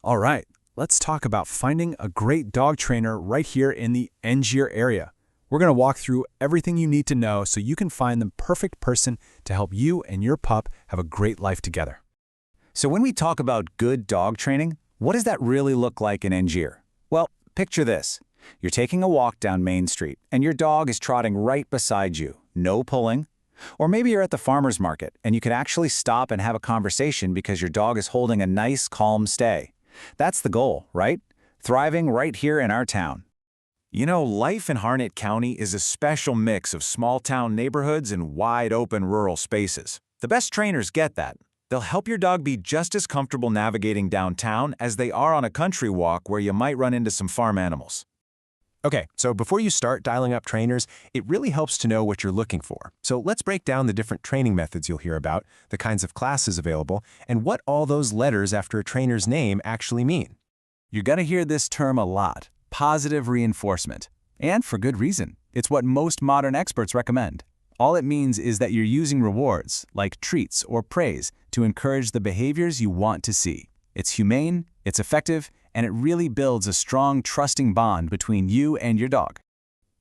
All right, let's talk about finding a great dog trainer right here in the Angier area. We're going to walk through everything you need to know so you can find the perfect person to help you and your pup have a great life together. So when we talk about good dog training, what does that really look like in Angier? Well, picture this. You're taking a walk down Main Street, and your dog is trotting right beside you, no pulling. Or maybe you're at the farmer's market, and you can actually stop and have a conversation because your dog is holding a nice, calm stay. That's the goal, right? Thriving right here in our town. You know, life in Harnett County is a special mix of small-town neighborhoods and wide-open rural spaces. The best trainers get that. They'll help your dog be just as comfortable navigating downtown as they are on a country walk where you might run into some farm animals. Okay, so before you start dialing up trainers, it really helps to know what you're looking for. So let's break down the different training methods you'll hear about, the kinds of classes available, and what all those letters after a trainer's name actually mean. You're going to hear this term a lot, positive reinforcement. And for good reason. It's what most modern experts recommend. All it means is that you're using rewards, like treats or praise, to encourage the behaviors you want to see. It's humane, it's effective, and it really builds a strong, trusting bond between you and your dog.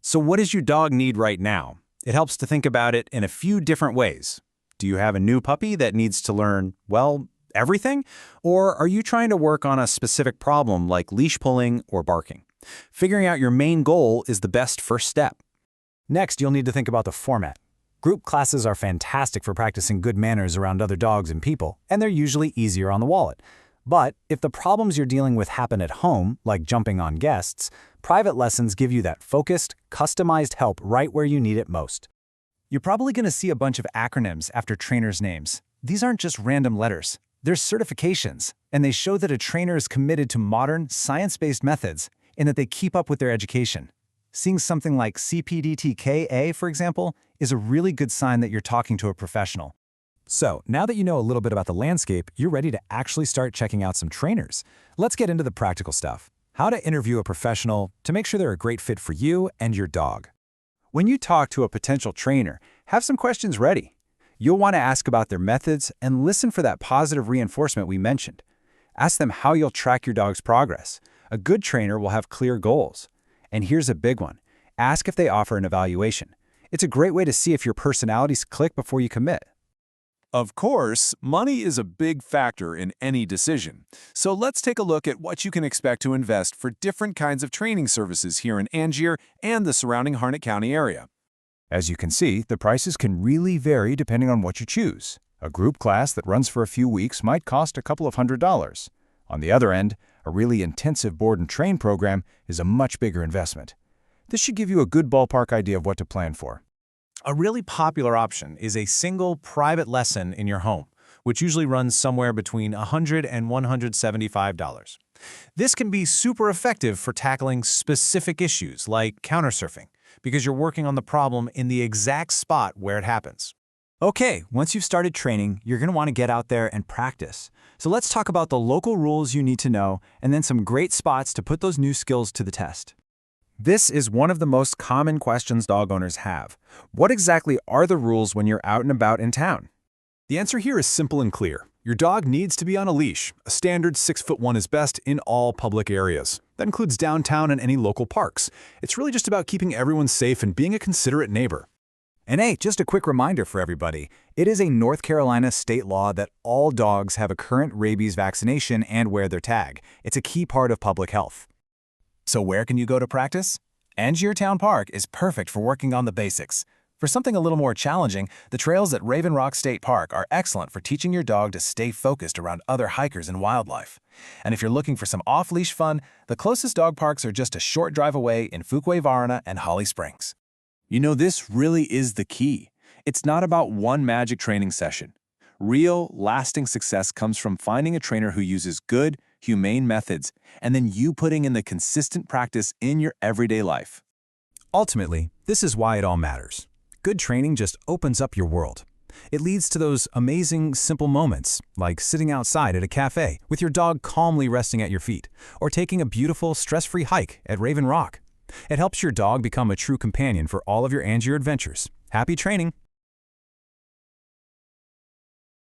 So what does your dog need right now? It helps to think about it in a few different ways. Do you have a new puppy that needs to learn, well, everything? Or are you trying to work on a specific problem like leash pulling or barking? Figuring out your main goal is the best first step. Next, you'll need to think about the format. Group classes are fantastic for practicing good manners around other dogs and people, and they're usually easier on the wallet. But if the problems you're dealing with happen at home, like jumping on guests, private lessons give you that focused, customized help right where you need it most. You're probably going to see a bunch of acronyms after trainers' names. These aren't just random letters. They're certifications, and they show that a trainer is committed to modern, science-based methods and that they keep up with their education. Seeing something like CPDTK-A, for example, is a really good sign that you're talking to a professional. So, now that you know a little bit about the landscape, you're ready to actually start checking out some trainers. Let's get into the practical stuff. How to interview a professional to make sure they're a great fit for you and your dog. When you talk to a potential trainer, have some questions ready. You'll want to ask about their methods and listen for that positive reinforcement we mentioned. Ask them how you'll track your dog's progress. A good trainer will have clear goals. And here's a big one. Ask if they offer an evaluation. It's a great way to see if your personalities click before you commit. Of course, money is a big factor in any decision. So let's take a look at what you can expect to invest for different kinds of training services here in Angier and the surrounding Harnett County area. As you can see, the prices can really vary depending on what you choose. A group class that runs for a few weeks might cost a couple of $100s. On the other end, a really intensive board and train program is a much bigger investment. This should give you a good ballpark idea of what to plan for. A really popular option is a single private lesson in your home, which usually runs somewhere between $100 and $175. This can be super effective for tackling specific issues like countersurfing, because you're working on the problem in the exact spot where it happens. Okay, once you've started training, you're going to want to get out there and practice. So let's talk about the local rules you need to know and then some great spots to put those new skills to the test. This is one of the most common questions dog owners have. What exactly are the rules when you're out and about in town? The answer here is simple and clear. Your dog needs to be on a leash. A standard 6'1" is best in all public areas. That includes downtown and any local parks. It's really just about keeping everyone safe and being a considerate neighbor. And hey, just a quick reminder for everybody, it is a North Carolina state law that all dogs have a current rabies vaccination and wear their tag. It's a key part of public health. So where can you go to practice? Angier Town Park is perfect for working on the basics. For something a little more challenging, the trails at Raven Rock State Park are excellent for teaching your dog to stay focused around other hikers and wildlife. And if you're looking for some off-leash fun, the closest dog parks are just a short drive away in Fuquay-Varna and Holly Springs. You know, this really is the key. It's not about one magic training session. Real, lasting success comes from finding a trainer who uses good, humane methods, and then you putting in the consistent practice in your everyday life. Ultimately, this is why it all matters. Good training just opens up your world. It leads to those amazing, simple moments, like sitting outside at a cafe with your dog calmly resting at your feet, or taking a beautiful, stress-free hike at Raven Rock. It helps your dog become a true companion for all of your Angier adventures. Happy training!